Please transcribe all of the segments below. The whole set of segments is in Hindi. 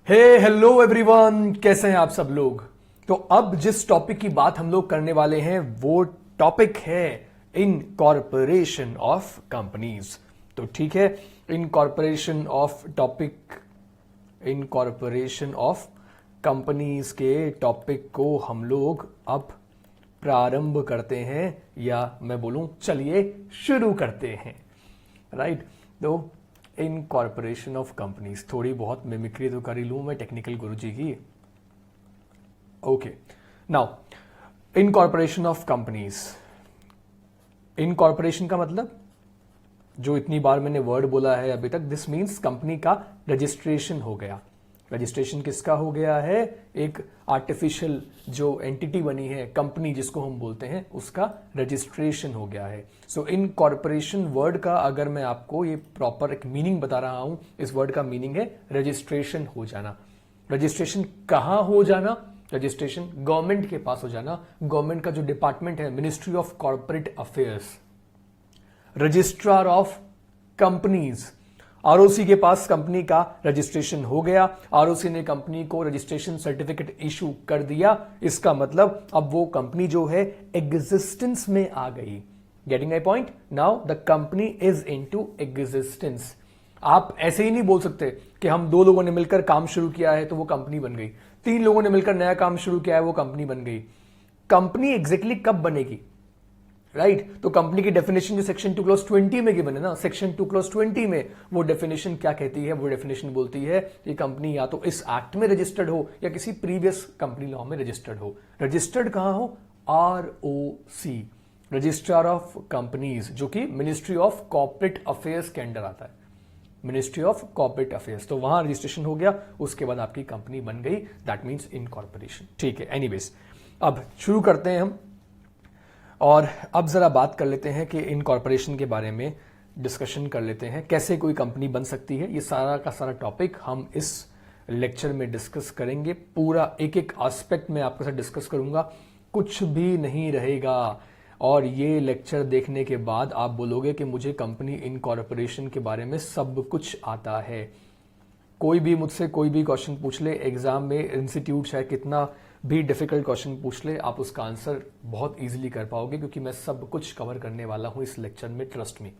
हेलो एवरीवन, कैसे हैं आप सब लोग। तो अब जिस टॉपिक की बात हम लोग करने वाले हैं वो टॉपिक है इनकॉर्पोरेशन ऑफ कंपनीज। तो ठीक है, इनकॉर्पोरेशन ऑफ कंपनीज के टॉपिक को हम लोग अब प्रारंभ करते हैं, या मैं बोलूं चलिए शुरू करते हैं। राइट। तो इनकॉर्पोरेशन ऑफ कंपनीज, थोड़ी बहुत मिमिक्री तो कर ही लूं मैं टेक्निकल गुरुजी की। Okay, now incorporation of companies. Incorporation का मतलब, जो इतनी बार मैंने वर्ड बोला है अभी तक, दिस मीन्स कंपनी का रजिस्ट्रेशन हो गया। रजिस्ट्रेशन किसका हो गया है? एक आर्टिफिशियल जो एंटिटी बनी है कंपनी जिसको हम बोलते हैं, उसका रजिस्ट्रेशन हो गया है। सो इनकॉर्पोरेशन वर्ड का अगर मैं आपको ये प्रॉपर एक मीनिंग बता रहा हूं, इस वर्ड का मीनिंग है रजिस्ट्रेशन हो जाना। रजिस्ट्रेशन कहां हो जाना? रजिस्ट्रेशन गवर्नमेंट के पास हो जाना। गवर्नमेंट का जो डिपार्टमेंट है, ministry of corporate affairs, registrar of companies, ROC के पास कंपनी का रजिस्ट्रेशन हो गया। आरओसी ने कंपनी को रजिस्ट्रेशन सर्टिफिकेट इशू कर दिया। इसका मतलब अब वो कंपनी जो है एग्जिस्टेंस में आ गई। Getting my point? Now the company is into existence. आप ऐसे ही नहीं बोल सकते कि हम दो लोगों ने मिलकर काम शुरू किया है तो वो कंपनी बन गई, तीन लोगों ने मिलकर नया काम शुरू किया है वो कंपनी बन गई। कंपनी एग्जैक्टली कब बनेगी? राइट। तो कंपनी की डेफिनेशन जो सेक्शन 2 क्लॉज 20 में गिवन है ना, सेक्शन 2 क्लॉज 20 में वो डेफिनेशन क्या कहती है? वो डेफिनेशन बोलती है कि कंपनी या तो इस एक्ट में रजिस्टर्ड हो या किसी प्रीवियस कंपनी लॉ में रजिस्टर्ड हो। रजिस्टर्ड कहां हो? आरओसी, रजिस्ट्रार ऑफ कंपनीज, जो कि मिनिस्ट्री ऑफ कॉर्पोरेट अफेयर्स के अंडर आता है। मिनिस्ट्री ऑफ कॉर्पोरेट अफेयर्स, तो वहां रजिस्ट्रेशन हो गया, उसके बाद आपकी कंपनी बन गई। That means incorporation. ठीक है, एनीवेज अब शुरू करते हैं हम, और अब जरा बात कर लेते हैं कि इनकॉर्पोरेशन के बारे में डिस्कशन कर लेते हैं, कैसे कोई कंपनी बन सकती है। ये सारा का सारा टॉपिक हम इस लेक्चर में डिस्कस करेंगे। पूरा एक एक एस्पेक्ट में आपके साथ डिस्कस करूंगा, कुछ भी नहीं रहेगा। और ये लेक्चर देखने के बाद आप बोलोगे कि मुझे कंपनी इनकॉर्पोरेशन के बारे में सब कुछ आता है। कोई भी मुझसे कोई भी क्वेश्चन पूछ ले एग्जाम में, इंस्टीट्यूट चाहे कितना भी डिफिकल्ट क्वेश्चन पूछ ले, आप उसका आंसर बहुत इजीली कर पाओगे, क्योंकि मैं सब कुछ कवर करने वाला हूं इस लेक्चर में, ट्रस्ट मी।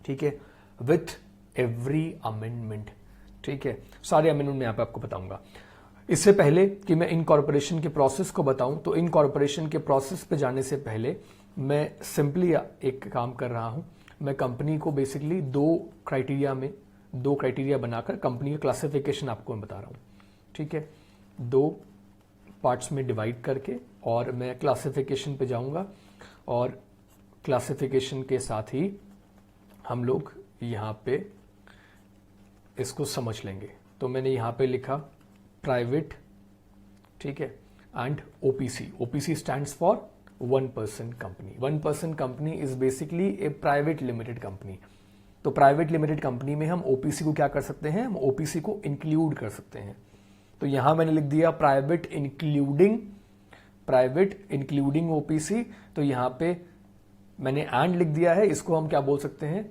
ठीक है, विथ एवरी अमेंडमेंट। ठीक है, सारे अमेंडमेंट मैं यहां पे आपको बताऊंगा। इससे पहले कि मैं इनकॉर्पोरेशन के प्रोसेस को बताऊं, तो इनकॉर्पोरेशन के प्रोसेस पे जाने से पहले मैं सिंपली एक काम कर रहा हूं। मैं कंपनी को बेसिकली दो क्राइटेरिया बनाकर कंपनी का क्लासिफिकेशन आपको मैं बता रहा हूं। ठीक है, दो पार्ट्स में डिवाइड करके, और मैं क्लासिफिकेशन पे जाऊंगा, और क्लासिफिकेशन के साथ ही हम लोग यहां पे इसको समझ लेंगे। तो मैंने यहां पे लिखा प्राइवेट, ठीक है, and OPC. OPC stands for one person company. One person company is basically A private limited company. तो प्राइवेट लिमिटेड कंपनी में हम ओपीसी को क्या कर सकते हैं? हम ओपीसी को इंक्लूड कर सकते हैं। तो यहां मैंने लिख दिया प्राइवेट इंक्लूडिंग ओपीसी। तो यहां पे मैंने एंड लिख दिया है, इसको हम क्या बोल सकते हैं?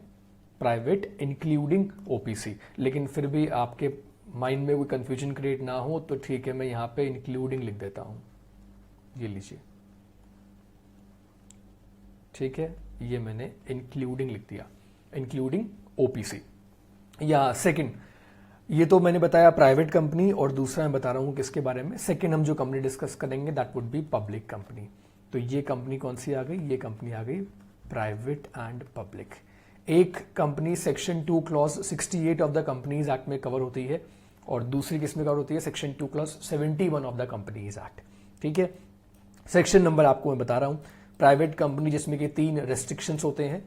Private including OPC. लेकिन फिर भी आपके माइंड में कोई कंफ्यूजन क्रिएट ना हो तो ठीक है, मैं यहां पे इंक्लूडिंग लिख देता हूं। ये लीजिए, ठीक है, ये मैंने इंक्लूडिंग लिख दिया, इंक्लूडिंग ओपीसी। या सेकंड, ये तो मैंने बताया प्राइवेट कंपनी, और दूसरा मैं बता रहा हूं किसके बारे में। सेकंड हम जो कंपनी डिस्कस करेंगे that would be public company. तो ये कंपनी कौन सी आ गई? ये कंपनी आ गई प्राइवेट एंड पब्लिक। एक company section 2 clause 68 of the companies act में कवर होती है, और दूसरी किसमें कवर होती है? Section 2 clause 71 of the companies act. ठीक है, सेक्शन नंबर आपको मैं बता रहा हूं। प्राइवेट कंपनी जिसमें कि 3 रेस्ट्रिक्शंस होते हैं,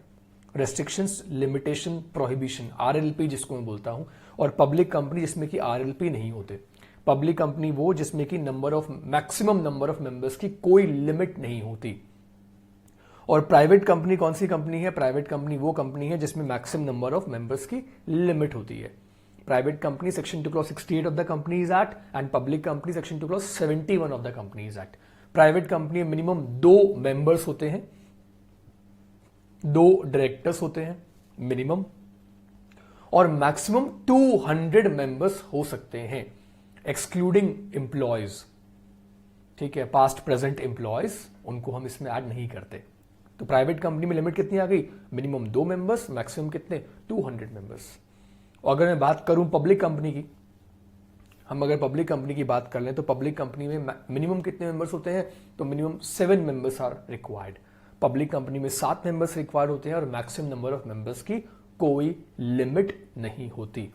रेस्ट्रिक्शंस, लिमिटेशन, प्रोहिबिशन, आरएलपी जिसको मैं बोलता हूं। और पब्लिक कंपनी जिसमें कि आरएलपी नहीं होते। पब्लिक कंपनी वो जिसमें कि मैक्सिमम नंबर ऑफ मेंबर्स की कोई लिमिट नहीं होती। और प्राइवेट कंपनी कौन सी कंपनी है? प्राइवेट कंपनी वो कंपनी है जिसमें मैक्सिमम नंबर ऑफ मेंबर्स की लिमिट होती है। Private company section 2 clause 68 of the companies act, and public company section 2 clause 71 of the companies act. Private company minimum 2 members होते हैं, 2 डायरेक्टर्स होते हैं मिनिमम, और मैक्सिमम 200 मेंबर्स हो सकते हैं। एक्सक्लूडिंग एम्प्लॉयज, ठीक है, पास्ट प्रेजेंट एम्प्लॉयज, उनको हम इसमें ऐड नहीं करते। तो प्राइवेट कंपनी में लिमिट कितनी आ गई, मिनिमम 2 मेंबर्स, मैक्सिमम कितने 200 मेंबर्स। और अगर मैं बात करूं पब्लिक कंपनी की, हम अगर पब्लिक कंपनी की बात कर लें तो पब्लिक कंपनी में मिनिमम कितने मेंबर्स होते हैं, तो minimum 7 members are required. Public company में 7 मेंबर्स रिक्वायर्ड होते हैं और मैक्सिमम नंबर ऑफ मेंबर्स की कोई लिमिट नहीं होती।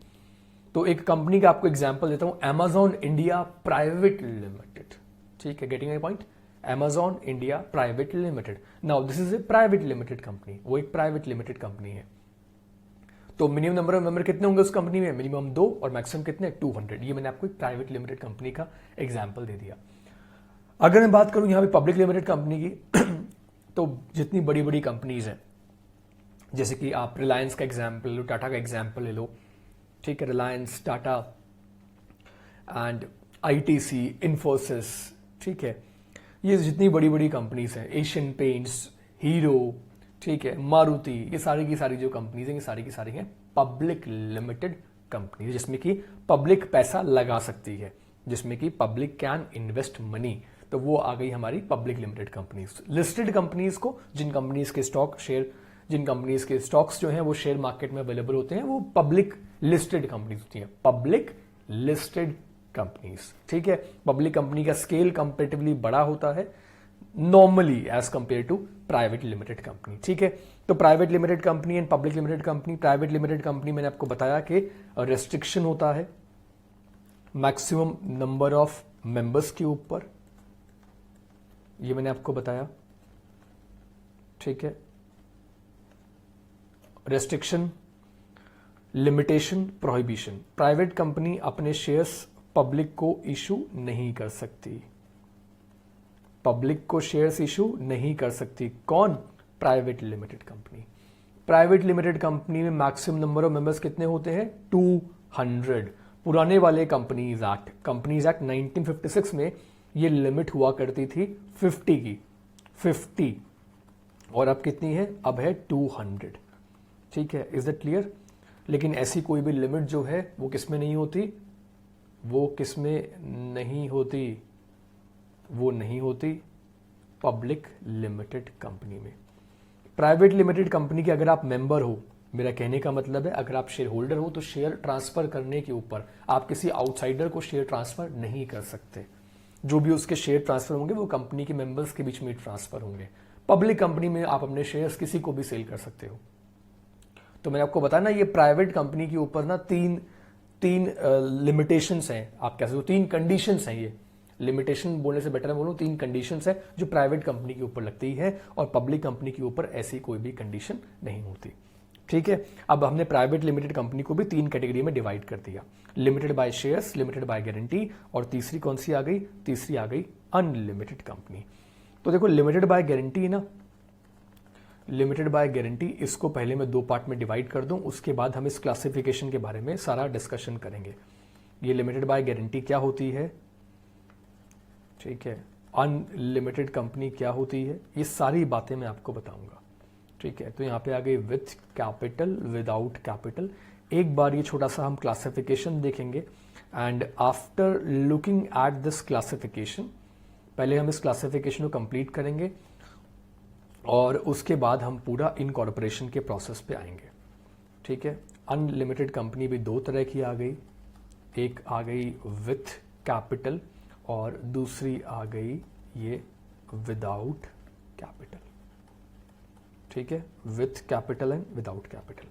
तो एक कंपनी का आपको एग्जांपल देता हूं, Amazon इंडिया प्राइवेट लिमिटेड, ठीक है, getting my point, Amazon India private limited. Now this is a private limited company, वो एक प्राइवेट लिमिटेड कंपनी है। तो मिनिमम नंबर ऑफ मेंबर कितने होंगे उस कंपनी में, मिनिमम 2 और मैक्सिमम कितने 200। ये मैंने आपको एक प्राइवेट लिमिटेड कंपनी का एग्जांपल दे दिया। अगर मैं बात करूं यहां पे पब्लिक लिमिटेड कंपनी की तो जितनी बड़ी बड़ी कंपनीज हैं, जैसे कि आप रिलायंस का एग्जांपल लो, टाटा का एग्जांपल ले लो, ठीक है, रिलायंस, टाटा एंड आईटीसी, इन्फोसिस, ठीक है, ये जितनी बड़ी बड़ी कंपनीज हैं, एशियन पेंट्स, हीरो, ठीक है, मारुति, ये सारी की सारी जो कंपनीज हैं, ये सारी की सारी हैं पब्लिक लिमिटेड कंपनी, जिसमें कि पब्लिक पैसा लगा सकती है, जिसमें कि पब्लिक कैन इन्वेस्ट मनी। तो वो आ गई हमारी public limited companies. Listed companies को, जिन कंपनीज के स्टॉक शेयर, जिन कंपनीज के स्टॉक्स जो हैं वो शेयर मार्केट में अवेलेबल होते हैं, वो पब्लिक लिस्टेड कंपनीज होती हैं, पब्लिक लिस्टेड कंपनीज, ठीक है। पब्लिक कंपनी का स्केल कंपेरेटिवली बड़ा होता है normally as compare to private limited company, ठीक है। तो private limited company and public limited company, private limited company मैंने आपको बताया कि रेस्ट्रिक्शन होता है मैक्सिमम नंबर ऑफ मेंबर्स के ऊपर, ये मैंने आपको बताया, ठीक है। Restriction, limitation, prohibition. Private company अपने शेयर्स पब्लिक को इशू नहीं कर सकती, पब्लिक को शेयर्स इशू नहीं कर सकती। कौन, private limited company. Private limited company में मैक्सिमम नंबर ऑफ मेंबर्स कितने होते हैं 200। पुराने वाले कंपनीज एक्ट 1956 में ये लिमिट हुआ करती थी 50 की, 50, और अब कितनी है, अब है 200, ठीक है। Is that clear. लेकिन ऐसी कोई भी लिमिट जो है वो किस में नहीं होती, वो किस में नहीं होती, वो नहीं होती पब्लिक लिमिटेड कंपनी में। प्राइवेट लिमिटेड कंपनी के अगर आप मेंबर हो, मेरा कहने का मतलब है अगर आप शेयर होल्डर हो तो शेयर ट्रांसफर करने के ऊपर आप किसी आउटसाइडर को शेयर ट्रांसफर नहीं कर सकते। जो भी उसके शेयर ट्रांसफर होंगे वो कंपनी के मेंबर्स के बीच में ट्रांसफर होंगे। पब्लिक कंपनी में आप अपने शेयर्स किसी को भी सेल कर सकते हो। तो मैंने आपको बताया ना, ये प्राइवेट कंपनी के ऊपर ना तीन लिमिटेशंस हैं, आप कह सकते हो 3 कंडीशंस हैं। ये लिमिटेशन बोलने से बेटर है बोलूं 3 कंडीशंस हैं जो प्राइवेट कंपनी के ऊपर लगती है और पब्लिक कंपनी के ऊपर ऐसी कोई भी कंडीशन नहीं होती, ठीक है। अब हमने प्राइवेट लिमिटेड कंपनी को भी 3 कैटेगरी में डिवाइड कर दिया, limited by shares, limited by guarantee, और तीसरी कौन सी आ गई, तीसरी आ गई अनलिमिटेड कंपनी। तो देखो लिमिटेड बाय गारंटी ना, लिमिटेड बाय गारंटी, इसको पहले मैं 2 पार्ट में डिवाइड कर दूं, उसके बाद हम इस क्लासिफिकेशन के बारे में सारा डिस्कशन करेंगे। ये लिमिटेड बाय गारंटी क्या होती है, ठीक है, अनलिमिटेड कंपनी क्या होती है, ये सारी बातें मैं आपको बताऊंगा, ठीक है। तो यहां पे आ गई विथ कैपिटल, विदाउट कैपिटल। एक बार ये छोटा सा हम क्लासिफिकेशन देखेंगे and after looking at this classification, पहले हम इस क्लासिफिकेशन को कंप्लीट करेंगे और उसके बाद हम पूरा इनकॉर्पोरेशन के प्रोसेस पे आएंगे, ठीक है। अनलिमिटेड कंपनी भी 2 तरह की आ गई, एक आ गई विथ कैपिटल और दूसरी आ गई ये विदाउट कैपिटल, ठीक है, with capital and without capital.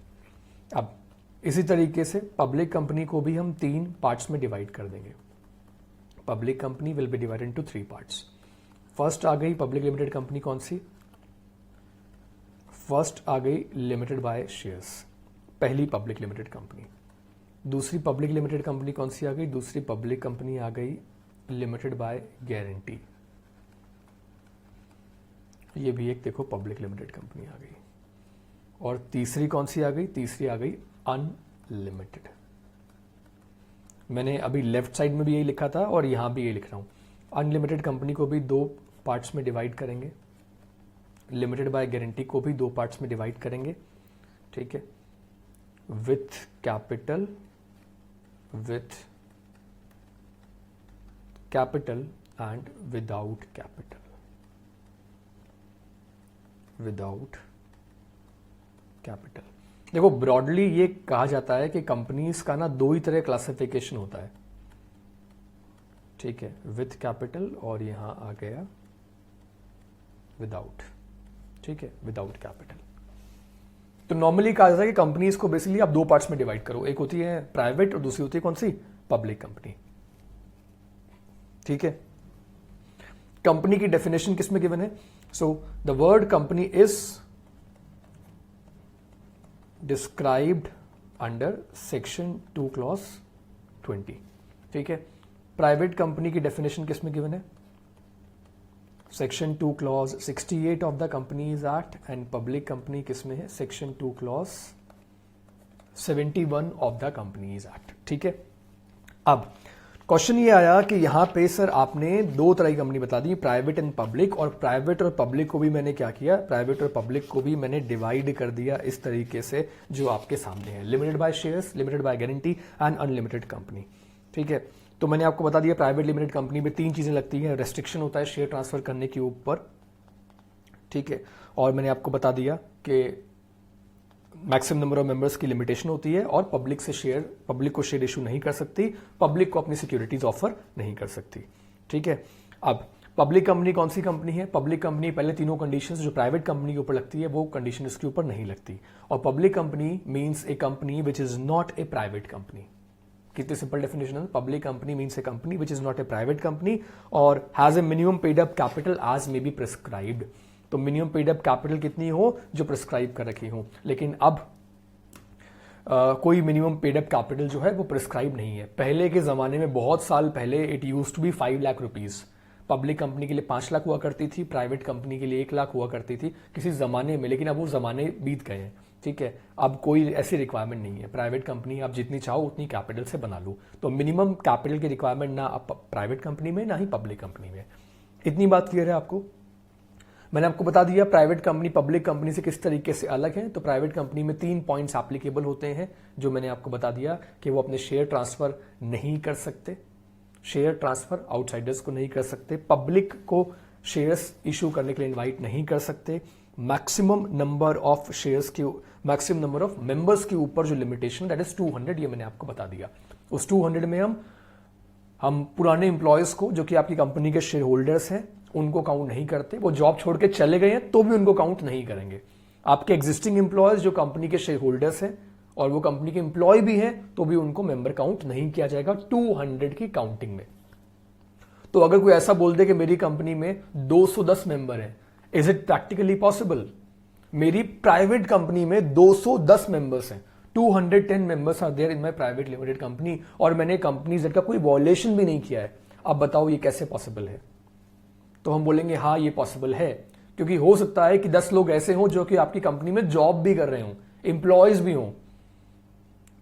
अब इसी तरीके से पब्लिक कंपनी को भी हम 3 पार्ट्स में डिवाइड कर देंगे। Public company will be divided into 3 parts. First आ गई पब्लिक लिमिटेड कंपनी, कौन सी, फर्स्ट आ गई लिमिटेड बाय शेयर्स, पहली पब्लिक लिमिटेड कंपनी। दूसरी पब्लिक लिमिटेड कंपनी कौन सी आ गई, दूसरी पब्लिक कंपनी आ गई लिमिटेड बाय गारंटी, ये भी एक देखो पब्लिक लिमिटेड कंपनी आ गई। और तीसरी कौन सी आ गई, तीसरी आ गई अनलिमिटेड। मैंने अभी लेफ्ट साइड में भी यही लिखा था और यहां भी यही लिख रहा हूं। अनलिमिटेड कंपनी को भी 2 पार्ट्स में डिवाइड करेंगे, लिमिटेड बाय गारंटी को भी 2 पार्ट्स में डिवाइड करेंगे, ठीक है, with capital, with capital and without capital, without capital. देखो ब्रॉडली ये कहा जाता है कि कंपनीज का ना दो ही तरह क्लासिफिकेशन होता है, ठीक है, विथ कैपिटल और यहां आ गया विदाउट, ठीक है, विदाउट कैपिटल। तो नॉर्मली कहा जाता है कि कंपनीज को बेसिकली आप दो पार्ट्स में डिवाइड करो, एक होती है प्राइवेट और दूसरी होती है कौन सी, पब्लिक कंपनी, ठीक है। कंपनी की डेफिनेशन किस में गिवन है, so the word company is described under section 2 clause 20, ठीक है। प्राइवेट कंपनी की डेफिनेशन किस में गिवन है, section 2 clause 68 of the companies act, and public company किस में है, section 2 clause 71 of the companies act, ठीक है। अब क्वेश्चन ये आया कि यहां पे सर आपने दो तरह की कंपनी बता दी, प्राइवेट एंड पब्लिक, और प्राइवेट और पब्लिक को भी मैंने क्या किया, प्राइवेट और पब्लिक को भी मैंने डिवाइड कर दिया इस तरीके से जो आपके सामने है, limited by shares, limited by guarantee and unlimited company, ठीक है। तो मैंने आपको बता दिया प्राइवेट लिमिटेड कंपनी में तीन चीजें लगती हैं, रेस्ट्रिक्शन होता है शेयर ट्रांसफर करने के ऊपर, ठीक है, और मैंने आपको बता दिया कि मैक्सिमम नंबर ऑफ मेंबर्स की लिमिटेशन होती है, और पब्लिक को शेयर इशू नहीं कर सकती, पब्लिक को अपनी सिक्योरिटीज ऑफर नहीं कर सकती, ठीक है। अब पब्लिक कंपनी कौन सी कंपनी है, पब्लिक कंपनी पहले तीनों कंडीशंस जो प्राइवेट कंपनी के ऊपर लगती है वो कंडीशन इसके ऊपर नहीं लगती, और public company means a company which is not a private company. कितनी सिंपल डेफिनेशन है, public company means a company which is not a private company और has a minimum paid up capital as may be prescribed. तो मिनिमम पेड अप कैपिटल कितनी हो, जो प्रिस्क्राइब कर रखी हो, लेकिन अब कोई मिनिमम पेड अप कैपिटल जो है वो प्रिस्क्राइब नहीं है। पहले के जमाने में बहुत साल पहले it used to be 5 lakh rupees, public company के लिए 5 लाख हुआ करती थी, प्राइवेट कंपनी के लिए 1 लाख हुआ करती थी किसी जमाने में, लेकिन अब वो जमाने बीत गए हैं, ठीक है। अब कोई ऐसी रिक्वायरमेंट नहीं है, प्राइवेट कंपनी आप जितनी चाहो उतनी कैपिटल से बना लो, तो मिनिमम कैपिटल की रिक्वायरमेंट ना प्राइवेट कंपनी में ना ही पब्लिक कंपनी में। इतनी बात क्लियर है आपको। मैंने आपको बता दिया प्राइवेट कंपनी पब्लिक कंपनी से किस तरीके से अलग है। तो प्राइवेट कंपनी में 3 पॉइंट्स एप्लीकेबल होते हैं, जो मैंने आपको बता दिया कि वो अपने शेयर ट्रांसफर नहीं कर सकते, शेयर ट्रांसफर आउटसाइडर्स को नहीं कर सकते, पब्लिक को शेयर्स इशू करने के लिए इनवाइट नहीं कर सकते, मैक्सिमम नंबर ऑफ शेयर्स के मैक्सिमम नंबर ऑफ मेंबर्स के ऊपर जो लिमिटेशन दैट इज 200, ये मैंने आपको बता दिया। उस 200 में हम पुराने एम्प्लॉयज को जो कि आपकी कंपनी के शेयर होल्डर्स हैं उनको काउंट नहीं करते, वो जॉब छोड़ के चले गए हैं तो भी उनको काउंट नहीं करेंगे। आपके एग्जिस्टिंग एम्प्लॉयज जो कंपनी के शेयर होल्डर्स हैं और वो कंपनी के एम्प्लॉय भी हैं तो भी उनको मेंबर काउंट नहीं किया जाएगा 200 की काउंटिंग में। तो अगर कोई ऐसा बोल दे कि मेरी कंपनी में 210 मेंबर हैं, इज इट प्रैक्टिकली पॉसिबल? मेरी प्राइवेट कंपनी में 210 मेंबर्स हैं, 210 members are there in my private limited company, और मैंने कंपनी जेड का कोई वॉयलेशन भी नहीं किया है। अब बताओ ये कैसे पॉसिबल है? तो हम बोलेंगे हाँ ये पॉसिबल है, क्योंकि हो सकता है कि 10 लोग ऐसे हों जो कि आपकी कंपनी में जॉब भी कर रहे हों, एम्प्लॉयज भी हों।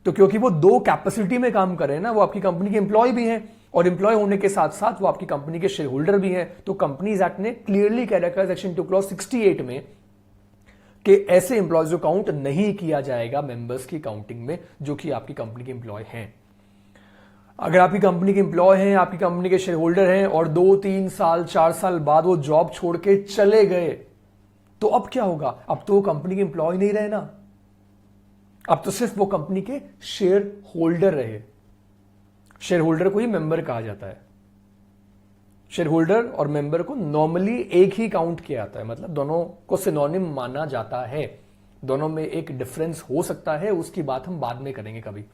तो क्योंकि वो 2 कैपेसिटी में काम कर रहे हैं ना, वो आपकी कंपनी के एम्प्लॉय भी हैं और एम्प्लॉय होने के साथ साथ वो आपकी कंपनी के शेयर होल्डर भी हैं। तो कंपनीज एक्ट ने क्लियरली कह रखा है सेक्शन 2 क्लॉज 68 में कि ऐसे एम्प्लॉयज को काउंट नहीं किया जाएगा मेंबर्स की काउंटिंग में जो कि आपकी कंपनी के एम्प्लॉय हैं। अगर आपकी कंपनी के एम्प्लॉय हैं, आपकी कंपनी के शेयर होल्डर हैं और 2-3 साल 4 साल बाद वो जॉब छोड़ के चले गए, तो अब क्या होगा? अब तो वो कंपनी के एम्प्लॉय नहीं रहे ना, अब तो सिर्फ वो कंपनी के शेयर होल्डर रहे। शेयर होल्डर को ही मेंबर कहा जाता है। शेयर होल्डर और मेंबर को नॉर्मली एक ही काउंट किया जाता है, मतलब दोनों को सिनोनिम माना जाता है। दोनों में एक डिफरेंस हो सकता है, उसकी बात हम बाद में करेंगे कभी,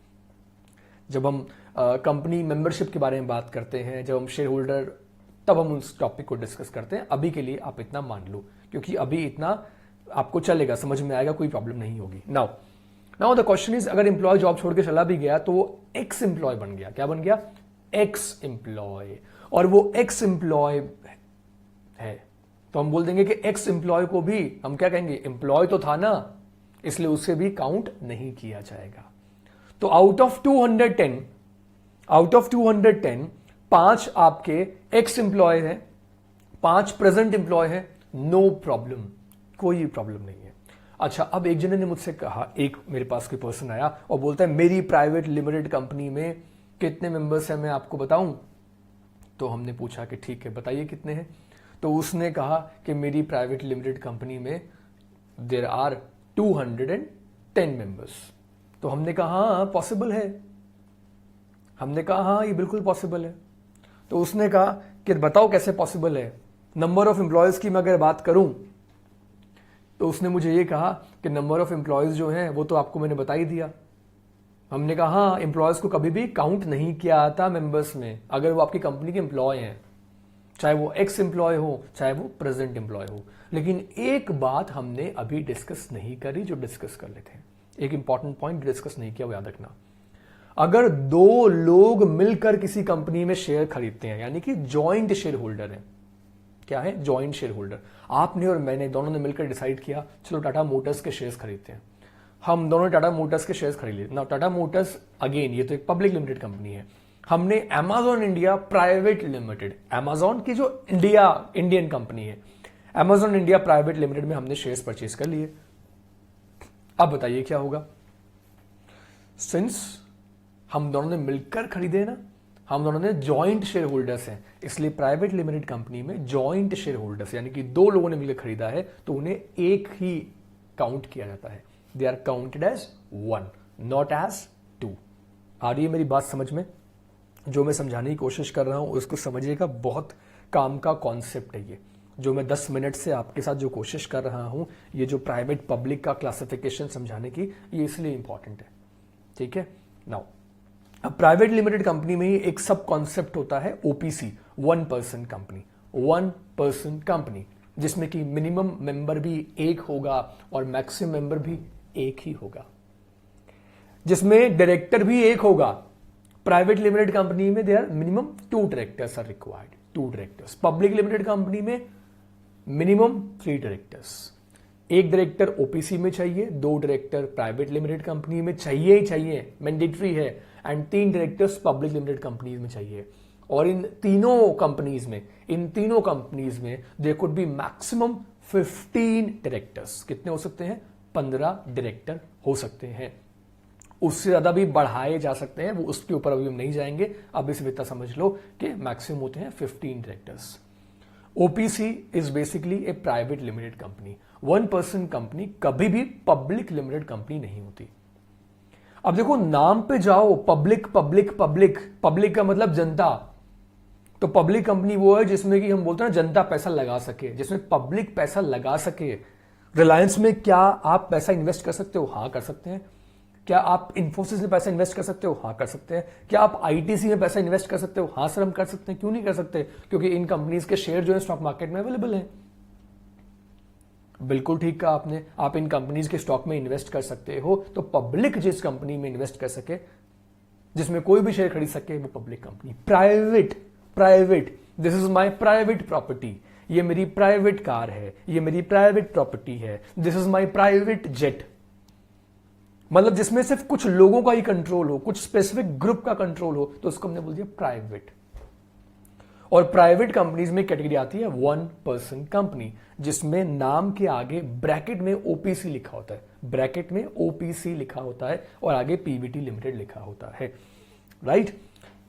जब हम कंपनी मेंबरशिप के बारे में बात करते हैं, जब हम शेयर होल्डर, तब हम उस टॉपिक को डिस्कस करते हैं। अभी के लिए आप इतना मान लो, क्योंकि अभी इतना आपको चलेगा, समझ में आएगा, कोई प्रॉब्लम नहीं होगी। नाउ द क्वेश्चन इज, अगर एम्प्लॉय जॉब छोड़ के चला भी गया तो वो एक्स एम्प्लॉय बन गया। क्या बन गया? Ex employee. और वो एक्स एम्प्लॉय है तो हम बोल देंगे कि एक्स एम्प्लॉय को भी हम क्या कहेंगे? एम्प्लॉय तो था ना, इसलिए उसे भी काउंट नहीं किया जाएगा। तो आउट ऑफ 210 5 आपके एक्स एम्प्लॉय हैं, 5 प्रेजेंट एम्प्लॉय हैं, नो प्रॉब्लम, कोई प्रॉब्लम नहीं है। अच्छा, अब एक जने ने मुझसे कहा, एक मेरे पास कोई पर्सन आया और बोलता है मेरी प्राइवेट लिमिटेड कंपनी में कितने मेंबर्स हैं मैं आपको बताऊं? तो हमने पूछा कि ठीक है बताइए कितने हैं। तो उसने कहा कि मेरी प्राइवेट लिमिटेड कंपनी में देयर आर 210 मेंबर्स। तो हमने कहा हाँ पॉसिबल है, हमने कहा हाँ ये बिल्कुल पॉसिबल है। तो उसने कहा कि बताओ कैसे पॉसिबल है। नंबर ऑफ एम्प्लॉयज की मैं अगर बात करूं तो उसने मुझे ये कहा कि नंबर ऑफ एम्प्लॉयज जो हैं वो तो आपको मैंने बता ही दिया। हमने कहा हाँ एम्प्लॉयज को कभी भी काउंट नहीं किया आता मेंबर्स में, अगर वो आपकी कंपनी के एम्प्लॉय हैं, चाहे वो एक्स एम्प्लॉय हो चाहे वो प्रेजेंट एम्प्लॉय हो। लेकिन एक बात हमने अभी डिस्कस नहीं करी जो डिस्कस कर लेते हैं, एक इंपॉर्टेंट पॉइंट डिस्कस नहीं किया वो याद रखना। अगर दो लोग मिलकर किसी कंपनी में शेयर खरीदते हैं यानी कि जॉइंट शेयर होल्डर है, क्या है जॉइंट शेयर होल्डर, आपने और मैंने दोनों ने मिलकर डिसाइड किया चलो टाटा मोटर्स के शेयर्स खरीदते हैं, हम दोनों टाटा मोटर्स के शेयर्स खरीद लिए ना। टाटा मोटर्स अगेन ये तो एक पब्लिक लिमिटेड कंपनी है, हमने Amazon India private limited, Amazon की जो इंडियन कंपनी है अमेजॉन इंडिया प्राइवेट लिमिटेड में हमने शेयर्स परचेज कर लिए। अब बताइए क्या होगा, सिंस हम दोनों ने मिलकर खरीदे ना, हम दोनों ने जॉइंट शेयर होल्डर्स हैं, इसलिए प्राइवेट लिमिटेड कंपनी में जॉइंट शेयर होल्डर्स यानी कि दो लोगों ने मिलकर खरीदा है तो उन्हें एक ही काउंट किया जाता है। They are counted as 1 not as 2। आ रही है मेरी बात समझ में? जो मैं समझाने की कोशिश कर रहा हूं उसको समझिएगा, बहुत काम का कॉन्सेप्ट है ये। जो मैं 10 मिनट से आपके साथ जो कोशिश कर रहा हूं, ये जो प्राइवेट पब्लिक का क्लासिफिकेशन समझाने की, ये इसलिए इंपॉर्टेंट है। ठीक है, नाउ अब प्राइवेट लिमिटेड कंपनी में ही एक सब कॉन्सेप्ट होता है OPC, 1 person company, 1 person company, जिसमें कि मिनिमम मेंबर भी एक होगा और मैक्सिमम मेंबर भी एक ही होगा, जिसमें डायरेक्टर भी एक होगा। प्राइवेट लिमिटेड कंपनी में there minimum 2 directors are required, 2 directors. Public limited company में मिनिमम 3 डायरेक्टर्स, एक डायरेक्टर ओपीसी में चाहिए, 2 डायरेक्टर प्राइवेट लिमिटेड कंपनी में चाहिए ही चाहिए, मैंडेटरी है, and 3 directors public limited companies में चाहिए। और इन तीनों कंपनीज में there could be maximum 15 directors. कितने हो सकते हैं? 15 डायरेक्टर हो सकते हैं, उससे ज्यादा भी बढ़ाए जा सकते हैं, वो उसके ऊपर अभी हम नहीं जाएंगे। अब इस इतना समझ लो कि मैक्सिमम होते हैं 15 directors. OPC is basically A private limited company, 1 person company कभी भी पब्लिक लिमिटेड कंपनी नहीं होती। अब देखो नाम पे जाओ, पब्लिक पब्लिक पब्लिक, पब्लिक का मतलब जनता, तो पब्लिक कंपनी वो है जिसमें कि हम बोलते हैं जनता पैसा लगा सके, जिसमें पब्लिक पैसा लगा सके। रिलायंस में क्या आप पैसा इन्वेस्ट कर सकते हो? हाँ कर सकते हैं। क्या आप इंफोसिस में पैसा इन्वेस्ट कर सकते हो? हाँ कर सकते हैं। क्या आप आईटीसी में पैसा इन्वेस्ट कर सकते हो? हाँ सर हम कर सकते हैं। क्यों नहीं कर सकते? क्योंकि इन कंपनीज के शेयर जो है स्टॉक मार्केट में अवेलेबल हैं। बिल्कुल ठीक कहा आपने, आप इन कंपनीज के स्टॉक में इन्वेस्ट कर सकते हो। तो पब्लिक जिस कंपनी में इन्वेस्ट कर सके, जिसमें कोई भी शेयर खरीद सके, वो public company. Private, this is my private property, ये मेरी प्राइवेट कार है, ये मेरी प्राइवेट प्रॉपर्टी है, this is my private jet, मतलब जिसमें सिर्फ कुछ लोगों का ही कंट्रोल हो, कुछ स्पेसिफिक ग्रुप का कंट्रोल हो, तो उसको हमने बोल दिया प्राइवेट। और प्राइवेट कंपनीज में कैटेगरी आती है 1 पर्सन कंपनी, जिसमें नाम के आगे ब्रैकेट में ओपीसी लिखा होता है, ब्रैकेट में ओपीसी लिखा होता है और आगे पीवीटी लिमिटेड लिखा होता है। राइट,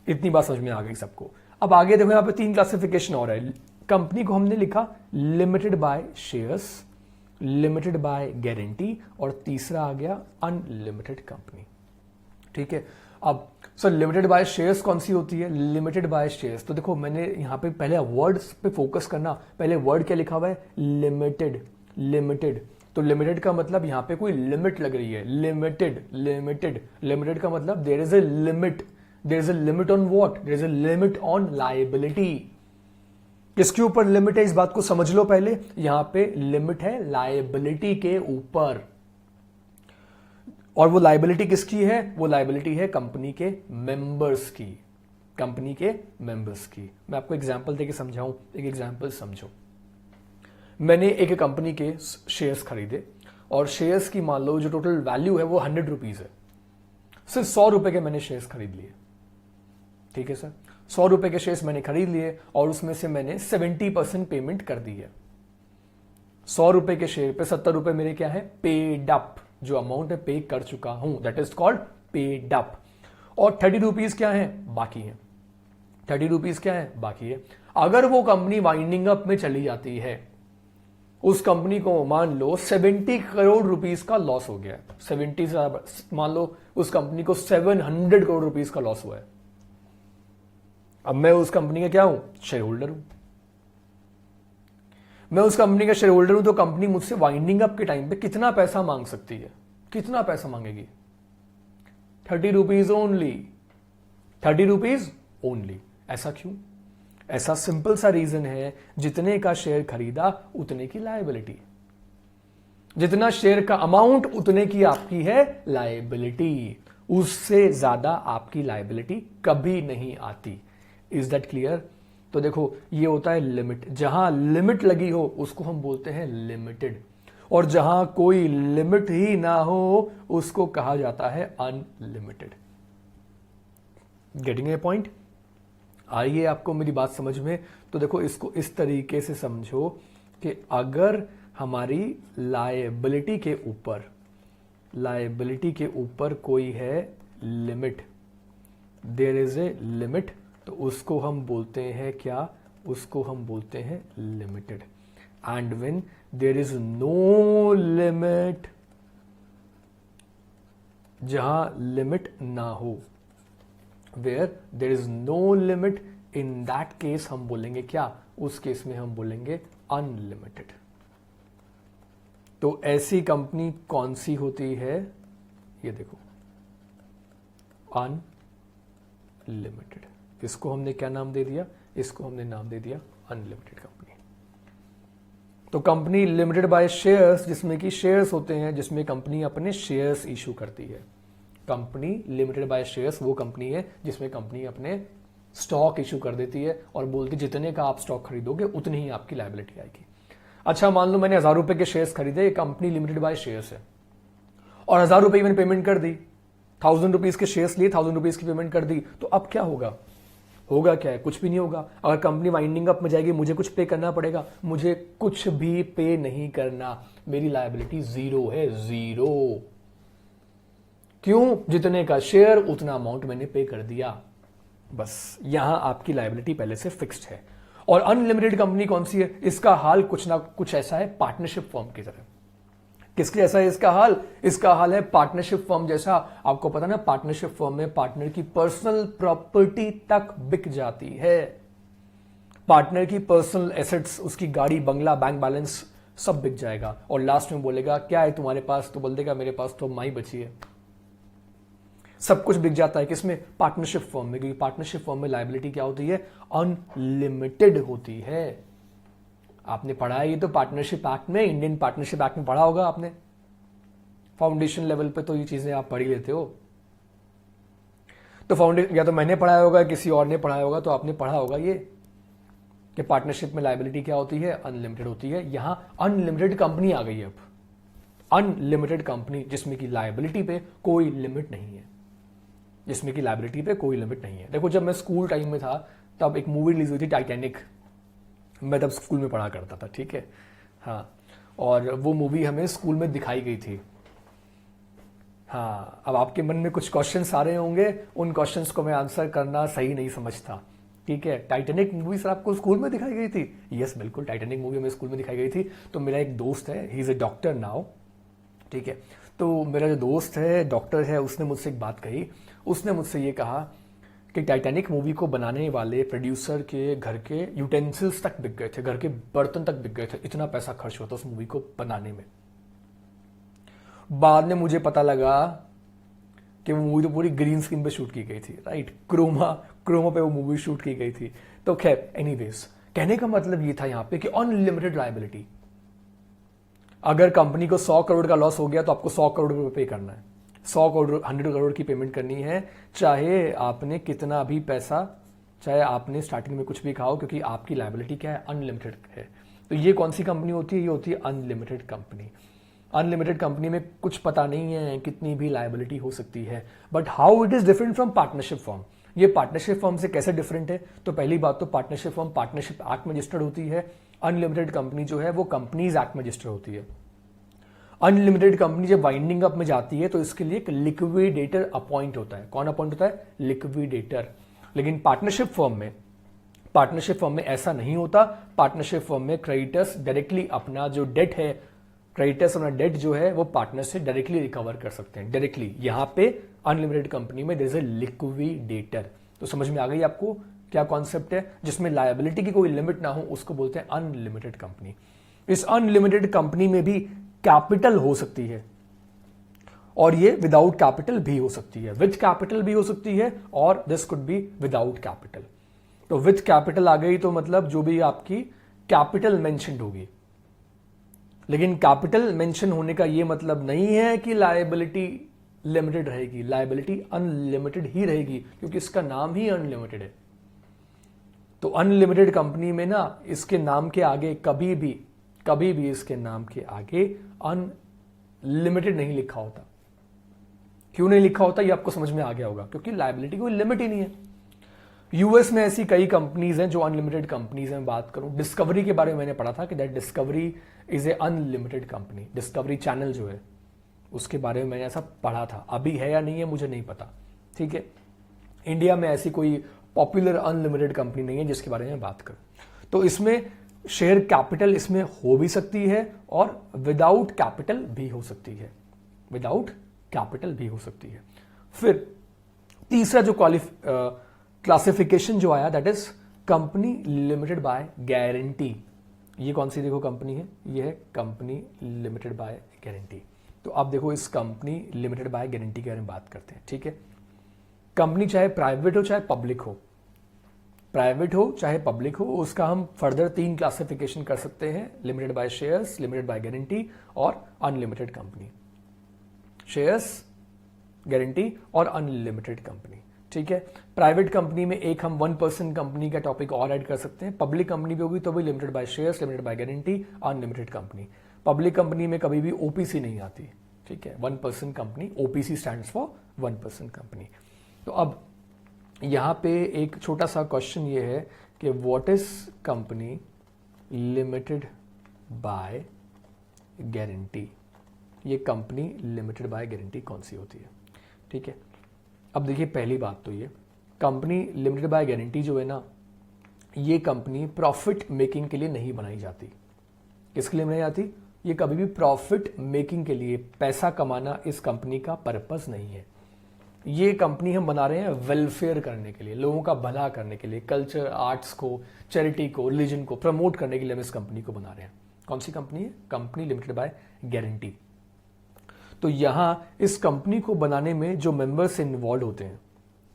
इतनी बात समझ में आ गई सबको। अब आगे देखो, यहां पे 3 क्लासिफिकेशन और है। कंपनी को हमने लिखा limited by shares, limited by guarantee, और तीसरा आ गया अनलिमिटेड कंपनी। ठीक है, अब सर लिमिटेड बाय शेयर्स कौन सी होती है? लिमिटेड बाय शेयर्स, तो देखो मैंने यहां पे पहले वर्ड्स पे फोकस करना, पहले वर्ड क्या लिखा हुआ है? लिमिटेड। लिमिटेड, तो लिमिटेड का मतलब यहां पे कोई लिमिट लग रही है। लिमिटेड का मतलब there is a limit, there is a limit on what? There is a limit on liability. किसके ऊपर लिमिट है, इस बात को समझ लो पहले। यहां पे लिमिट है लायबिलिटी के ऊपर, और वो लायबिलिटी किसकी है? वो लायबिलिटी है कंपनी के मेंबर्स की, कंपनी के मेंबर्स की। मैं आपको एग्जांपल देके समझाऊं, एक एग्जांपल समझो। मैंने एक कंपनी के शेयर्स खरीदे और शेयर्स की मान लो जो टोटल वैल्यू है वो 100 रुपीज है, सिर्फ 100 रुपए के मैंने शेयर्स खरीद लिए। ठीक है सर, 100 रुपए के शेयर्स मैंने खरीद लिए और उसमें से मैंने 70% पेमेंट कर दी है। 100 रुपए के शेयर पे 70 रुपए मेरे क्या है? पेड अप, जो अमाउंट है पे कर चुका हूं, that is called paid up. और 30 रुपीज क्या है? बाकी है। ₹30 क्या है, बाकी है। अगर वो कंपनी वाइंडिंग अप में चली जाती है, उस कंपनी को मान लो 70 करोड़ रुपीस का लॉस हो गया है, 70 से मान लो उस कंपनी को 700 करोड़ रुपीस का लॉस हुआ है। अब मैं उस कंपनी का क्या हूं, शेयर होल्डर हूं। मैं उस कंपनी का शेयर होल्डर हूं, तो कंपनी मुझसे वाइंडिंग अप के टाइम पे कितना पैसा मांग सकती है, कितना पैसा मांगेगी? ₹30 ओनली, ₹30 ओनली। ऐसा क्यों? ऐसा सिंपल सा रीजन है, जितने का शेयर खरीदा उतने की लायबिलिटी, जितना शेयर का अमाउंट उतने की आपकी है लायबिलिटी, उससे ज्यादा आपकी लायबिलिटी कभी नहीं आती। Is that clear? तो देखो, ये होता है लिमिट। जहां लिमिट लगी हो उसको हम बोलते हैं लिमिटेड, और जहां कोई लिमिट ही ना हो उसको कहा जाता है अनलिमिटेड। Getting a point? आइए आपको मेरी बात समझ में। तो देखो, इसको इस तरीके से समझो कि अगर हमारी लायबिलिटी के ऊपर कोई है limit, there is a limit, तो उसको हम बोलते हैं क्या? उसको हम बोलते हैं limited. And when there is no limit, जहां लिमिट ना हो, where there is no limit, in that case हम बोलेंगे क्या? उस केस में हम बोलेंगे अनलिमिटेड। तो ऐसी कंपनी कौन सी होती है? ये देखो, अनलिमिटेड। इसको हमने क्या नाम दे दिया? इसको हमने नाम दे दिया अनलिमिटेड कंपनी। तो कंपनी लिमिटेड बाय शेयर्स, जिसमें कि शेयर्स होते हैं, जिसमें कंपनी अपने शेयर्स इशू करती है। कंपनी लिमिटेड बाय शेयर्स वो कंपनी है जिसमें कंपनी अपने स्टॉक इशू कर देती है और बोलती जितने का आप स्टॉक खरीदोगे उतनी ही आपकी लायबिलिटी आएगी। अच्छा, मान लो मैंने ₹1000 के शेयर्स खरीदे, कंपनी लिमिटेड बाय शेयर्स है, और ₹1000 मैंने पेमेंट कर दी, ₹1000 के शेयर्स लिए, ₹1000 की पेमेंट कर दी, तो अब क्या होगा? होगा क्या है? कुछ भी नहीं होगा। अगर कंपनी वाइंडिंग अप में जाएगी, मुझे कुछ पे करना पड़ेगा? मुझे कुछ भी पे नहीं करना, मेरी लायबिलिटी जीरो है, जीरो। क्यों? जितने का शेयर उतना अमाउंट मैंने पे कर दिया, बस। यहां आपकी लायबिलिटी पहले से फिक्स्ड है। और अनलिमिटेड कंपनी कौन सी है? इसका हाल कुछ ना कुछ ऐसा है पार्टनरशिप फर्म की तरह। किसके जैसा है इसका हाल? इसका हाल है पार्टनरशिप फर्म जैसा। आपको पता ना, पार्टनरशिप फर्म में पार्टनर की पर्सनल प्रॉपर्टी तक बिक जाती है। पार्टनर की पर्सनल एसेट्स, उसकी गाड़ी, बंगला, बैंक बैलेंस सब बिक जाएगा, और लास्ट में बोलेगा क्या है तुम्हारे पास? तो बोल देगा मेरे पास तो माई बची है। सब कुछ बिक जाता है किसमें? पार्टनरशिप फर्म में। क्योंकि पार्टनरशिप फर्म में लायबिलिटी क्या होती है? अनलिमिटेड होती है। आपने पढ़ा है ये तो पार्टनरशिप एक्ट में, इंडियन पार्टनरशिप एक्ट में पढ़ा होगा आपने। फाउंडेशन लेवल पे तो ये चीजें आप पढ़ ही लेते हो। तो फाउंडेशन या तो मैंने पढ़ाया होगा, किसी और ने पढ़ाया होगा, तो आपने पढ़ा होगा ये कि पार्टनरशिप में लायबिलिटी क्या होती है? अनलिमिटेड होती है। यहां अनलिमिटेड कंपनी आ गई है। अब अनलिमिटेड कंपनी जिसमें की लायबिलिटी पे कोई लिमिट नहीं है, जिसमें की लायबिलिटी पे कोई लिमिट नहीं है। देखो, जब मैं स्कूल टाइम में था तब एक मूवी रिलीज हुई थी टाइटैनिक। मैं तब स्कूल में पढ़ा करता था, ठीक है, हाँ, और वो मूवी हमें स्कूल में दिखाई गई थी। हाँ, अब आपके मन में कुछ क्वेश्चंस आ रहे होंगे, उन क्वेश्चंस को मैं आंसर करना सही नहीं समझता, ठीक है। टाइटैनिक मूवी सर आपको स्कूल में दिखाई गई थी? यस, बिल्कुल, टाइटैनिक मूवी हमें स्कूल में दिखाई गई थी। तो मेरा एक दोस्त है, he is a doctor now, ठीक है। तो मेरा जो दोस्त है, डॉक्टर है, उसने मुझसे एक बात कही। उसने मुझसे ये कहा कि टाइटैनिक मूवी को बनाने वाले प्रोड्यूसर के घर के यूटेंसिल्स तक बिक गए थे, घर के बर्तन तक बिक गए थे, इतना पैसा खर्च हुआ था उस मूवी को बनाने में। बाद में मुझे पता लगा कि वो मूवी तो पूरी ग्रीन स्क्रीन पे शूट की गई थी, राइट, क्रोमा पे वो मूवी शूट की गई थी। तो खैर, एनीवेज, कहने का मतलब ये था यहां पे कि अनलिमिटेड लायबिलिटी। अगर कंपनी को 100 करोड़ का लॉस हो गया तो आपको 100 करोड़ रुपए पे करना है, 100 करोड़, 100 करोड़ की पेमेंट करनी है, चाहे आपने कितना भी पैसा, चाहे आपने स्टार्टिंग में कुछ भी खाओ, क्योंकि आपकी लायबिलिटी क्या है? अनलिमिटेड है। तो ये कौन सी कंपनी होती है? ये होती है अनलिमिटेड कंपनी। अनलिमिटेड कंपनी में कुछ पता नहीं है, कितनी भी लायबिलिटी हो सकती है। But how it is different from partnership firm? ये पार्टनरशिप फर्म से कैसे डिफरेंट है? तो पहली बात तो पार्टनरशिप फर्म पार्टनरशिप एक्ट में रजिस्टर्ड होती है। अनलिमिटेड कंपनी जो है वो कंपनीज एक्ट में रजिस्टर होती है। अनलिमिटेड कंपनी जब वाइंडिंग अप में जाती है तो इसके लिए एक लिक्विडेटर अपॉइंट होता है। कौन अपॉइंट होता है? लिक्विडेटर। लेकिन पार्टनरशिप फर्म में ऐसा नहीं होता। पार्टनरशिप फर्म में क्रेडिटर्स डायरेक्टली अपना जो डेट है, क्रेडिटर्स अपना डेट जो है वो पार्टनर से डायरेक्टली रिकवर कर सकते हैं, डायरेक्टली। यहां पे अनलिमिटेड कंपनी में देयर इज ए लिक्विडेटर। तो समझ में आ गई आपको क्या कॉन्सेप्ट है? जिसमें लायबिलिटी की कोई लिमिट ना हो उसको बोलते हैं अनलिमिटेड कंपनी। इस अनलिमिटेड कंपनी में भी कैपिटल हो सकती है, और ये विदाउट कैपिटल भी हो सकती है, विद कैपिटल भी हो सकती है, और this could be without capital. तो विद कैपिटल आ गई तो मतलब जो भी आपकी कैपिटल मेंशन्ड होगी, लेकिन कैपिटल मेंशन होने का ये मतलब नहीं है कि लायबिलिटी लिमिटेड रहेगी, लायबिलिटी अनलिमिटेड ही रहेगी, क्योंकि इसका नाम ही अनलिमिटेड है। तो अनलिमिटेड कंपनी में ना इसके नाम के आगे कभी भी इसके नाम के आगे अनलिमिटेड नहीं लिखा होता। क्यों नहीं लिखा होता ये आपको समझ में आ गया होगा, क्योंकि लायबिलिटी कोई लिमिट ही नहीं है। यूएस में ऐसी कई कंपनीज हैं जो अनलिमिटेड कंपनीज हैं। बात करूं डिस्कवरी के बारे में, मैंने पढ़ा था कि that discovery is a unlimited company. Discovery channel जो है उसके बारे में मैंने ऐसा पढ़ा था, अभी है या नहीं है मुझे नहीं पता, ठीक है। इंडिया में ऐसी कोई पॉपुलर अनलिमिटेड कंपनी नहीं है जिसके बारे में बात करूं। तो इसमें शेयर कैपिटल इसमें हो भी सकती है और विदाउट कैपिटल भी हो सकती है, विदाउट कैपिटल भी हो सकती है। फिर तीसरा जो क्लासिफिकेशन जो आया that is company limited by guarantee. ये कौन सी देखो कंपनी है? ये है कंपनी लिमिटेड बाय गारंटी। तो अब देखो इस कंपनी लिमिटेड बाय गारंटी के बारे में बात करते हैं, ठीक है। कंपनी चाहे प्राइवेट हो चाहे पब्लिक हो, प्राइवेट हो चाहे पब्लिक हो, उसका हम फर्दर 3 क्लासिफिकेशन कर सकते हैं, limited by shares, limited by guarantee और अनलिमिटेड कंपनी। शेयर्स, गारंटी और अनलिमिटेड कंपनी, ठीक है। प्राइवेट कंपनी में एक हम 1% कंपनी का टॉपिक और ऐड कर सकते हैं। पब्लिक कंपनी भी होगी तो भी limited by shares, limited by guarantee, unlimited company. Public company में कभी भी ओपीसी नहीं आती, ठीक है। 1% company, OPC stands for 1% company. तो अब यहां पे एक छोटा सा क्वेश्चन ये है कि what is company limited by guarantee? ये कंपनी लिमिटेड बाय गारंटी कौन सी होती है, ठीक है। अब देखिए पहली बात तो ये कंपनी लिमिटेड बाय गारंटी जो है ना, ये कंपनी प्रॉफिट मेकिंग के लिए नहीं बनाई जाती। किसके लिए बनाई जाती? ये कभी भी प्रॉफिट मेकिंग के लिए, पैसा कमाना इस कंपनी का पर्पस नहीं है। ये कंपनी हम बना रहे हैं वेलफेयर करने के लिए, लोगों का भला करने के लिए, कल्चर, आर्ट्स को, चैरिटी को, रिलीजन को प्रमोट करने के लिए हम इस कंपनी को बना रहे हैं। कौन सी कंपनी है? Company limited by guarantee. तो यहां इस कंपनी को बनाने में जो मेंबर्स इन्वॉल्व होते हैं,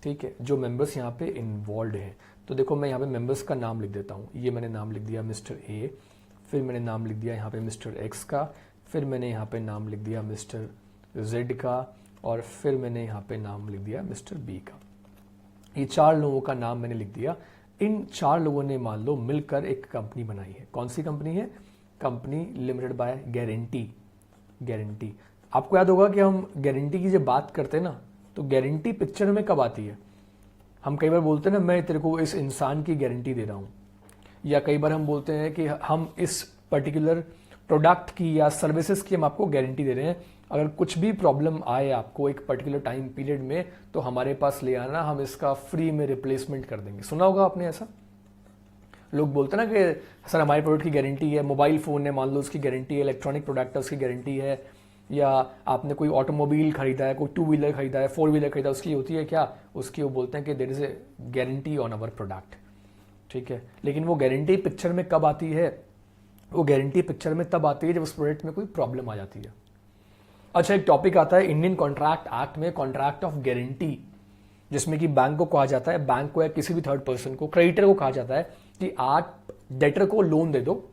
ठीक है, जो मेंबर्स यहां पे इन्वॉल्व हैं, तो देखो मैं यहां पे मेंबर्स का नाम लिख देता हूं। ये मैंने नाम लिख दिया मिस्टर ए, फिर मैंने नाम लिख दिया यहां पे मिस्टर एक्स का, फिर मैंने यहां पे नाम लिख दिया मिस्टर जेड का, और फिर मैंने यहां पे नाम लिख दिया मिस्टर बी का। ये 4 लोगों का नाम मैंने लिख दिया। इन 4 लोगों ने मान लो मिलकर एक कंपनी बनाई है। कौन सी कंपनी है? Company limited by guarantee. Guarantee, आपको याद होगा कि हम गारंटी की जब बात करते हैं ना, तो गारंटी पिक्चर में कब आती है? हम कई बार बोलते हैं ना, मैं तेरे को इस इंसान की गारंटी दे रहा हूं, या कई बार हम बोलते हैं कि हम इस पर्टिकुलर प्रोडक्ट की या सर्विसेज की हम आपको गारंटी दे रहे हैं। अगर कुछ भी प्रॉब्लम आए आपको एक पर्टिकुलर टाइम पीरियड में, तो हमारे पास ले आना, हम इसका फ्री में रिप्लेसमेंट कर देंगे। सुना होगा आपने ऐसा? लोग बोलते हैं ना कि सर हमारे प्रोडक्ट की गारंटी है। मोबाइल फोन है, मान लो उसकी गारंटी है, इलेक्ट्रॉनिक प्रोडक्ट है उसकी गारंटी है, या आपने कोई ऑटोमोबाइल खरीदा है, कोई 2 व्हीलर खरीदा है, 4 व्हीलर खरीदा, उसकी होती है क्या? उसकी वो बोलते हैं कि there is a guarantee on our product, ठीक है। लेकिन वो गारंटी पिक्चर में कब आती है? वो गारंटी पिक्चर में तब आती है जब उस प्रोडक्ट में कोई प्रॉब्लम आ जाती है। अच्छा, एक टॉपिक आता है इंडियन कॉन्ट्रैक्ट एक्ट में, कॉन्ट्रैक्ट ऑफ गारंटी, जिसमें कि बैंक को कहा जाता है, बैंक को या किसी भी थर्ड पर्सन को, क्रेडिटर को कहा जाता है कि आप डेटर को लोन दे दो,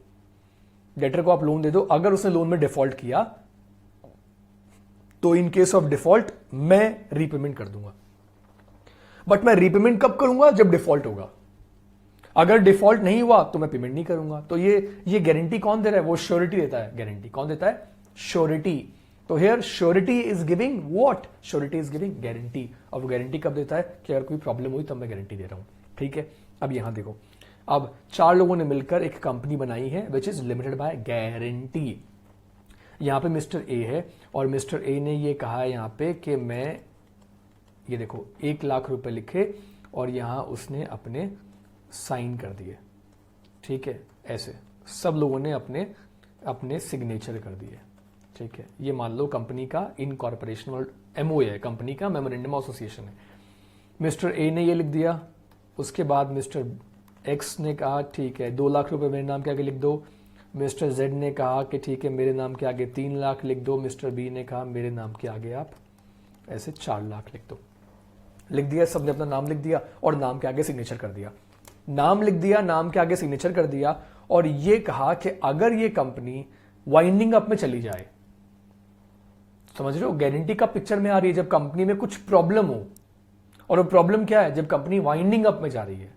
डेटर को आप लोन दे दो। अगर उसने लोन में डिफॉल्ट किया तो इन केस ऑफ डिफॉल्ट मैं रीपेमेंट कर दूंगा। बट मैं रीपेमेंट कब करूंगा? जब डिफॉल्ट होगा। अगर डिफॉल्ट नहीं हुआ तो मैं पेमेंट नहीं करूंगा। तो ये गारंटी कौन दे रहा है? वो श्योरिटी देता है। गारंटी कौन देता है? श्योरिटी। तो here surety is giving what? Surety is giving guarantee. और वो गारंटी कब देता है? कि अगर कोई प्रॉब्लम हुई तब मैं गारंटी दे रहा हूं, ठीक है। अब यहां देखो, अब 4 लोगों ने मिलकर एक कंपनी बनाई है which is limited by guarantee. यहां पे मिस्टर ए है और मिस्टर ए ने ये कहा है यहां पे कि मैं, ये देखो 1 लाख रुपए लिखे और यहाँ उसने अपने साइन कर दिए, ठीक है, ऐसे सब लोगों ने अपने अपने सिग्नेचर कर दिए, ठीक है। ये मान लो कंपनी का इनकॉर्पोरेशन एमओए है, कंपनी का मेमोरेंडम ऑफ एसोसिएशन है। मिस्टर ए ने ये लिख दिया, उसके बाद मिस्टर एक्स ने कहा ठीक है 2 लाख रुपए मेरे नाम के आगे लिख दो। मिस्टर जेड ने कहा कि ठीक है मेरे नाम के आगे 3 लाख लिख दो। मिस्टर बी ने कहा मेरे नाम के आगे आप ऐसे 4 लाख लिख दो। लिख दिया, सबने अपना नाम लिख दिया और नाम के आगे सिग्नेचर कर दिया। नाम लिख दिया, नाम के आगे सिग्नेचर कर दिया और ये कहा कि अगर ये कंपनी वाइंडिंग अप में चली जाए, समझ रहे हो, गारंटी का पिक्चर में आ रही है जब कंपनी में कुछ प्रॉब्लम हो। और वो प्रॉब्लम क्या है, जब कंपनी वाइंडिंग अप में जा रही है।